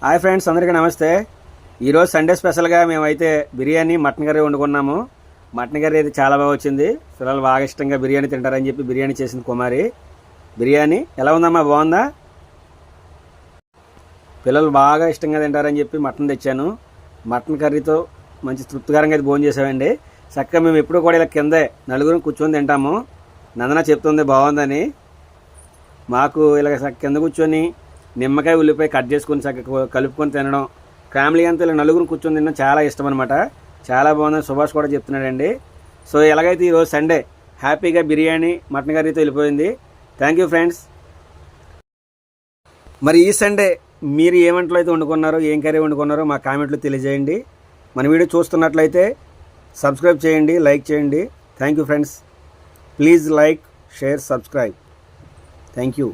Hi friends, అందరికీ నమస్తే. ఈరోజు సండే స్పెషల్గా మేమైతే బిర్యానీ మటన్ కర్రీ వండుకున్నాము. మటన్ కర్రీ అయితే చాలా బాగా వచ్చింది. పిల్లలు బాగా ఇష్టంగా బిర్యానీ తింటారని చెప్పి బిర్యానీ చేసింది కుమారి. బిర్యానీ ఎలా ఉందమ్మా, బాగుందా? పిల్లలు బాగా ఇష్టంగా తింటారని చెప్పి మటన్ తెచ్చాను. మటన్ కర్రీతో మంచి తృప్తికరంగా అయితే భోజనం చేసామండి. చక్కగా మేము ఎప్పుడు కూడా ఇలా కిందే నలుగురం కూర్చొని తింటాము. నందన చెప్తుంది బాగుందని. మాకు ఇలా కింద కూర్చొని నిమ్మకాయ ఉల్లిపాయ కట్ చేసుకొని చక్కగా కలుపుకొని తినడం, ఫ్యామిలీ అంతా ఇలా నలుగురు కూర్చొని తినడం చాలా ఇష్టం అనమాట. చాలా బాగుందని సుభాష్ కూడా చెప్తున్నాడండి. సో ఎలాగైతే ఈరోజు సండే హ్యాపీగా బిర్యానీ మటన్ కర్రీతో వెళ్ళిపోయింది. Thank you friends. మరి ఈ సండే మీరు ఏ వంటలు అయితే వండుకున్నారో, ఏం కర్రీ వండుకున్నారో మా కామెంట్లో తెలియజేయండి. మన వీడియో చూస్తున్నట్లయితే సబ్స్క్రైబ్ చేయండి, లైక్ చేయండి. Thank you friends. Please like, share, subscribe. Thank you.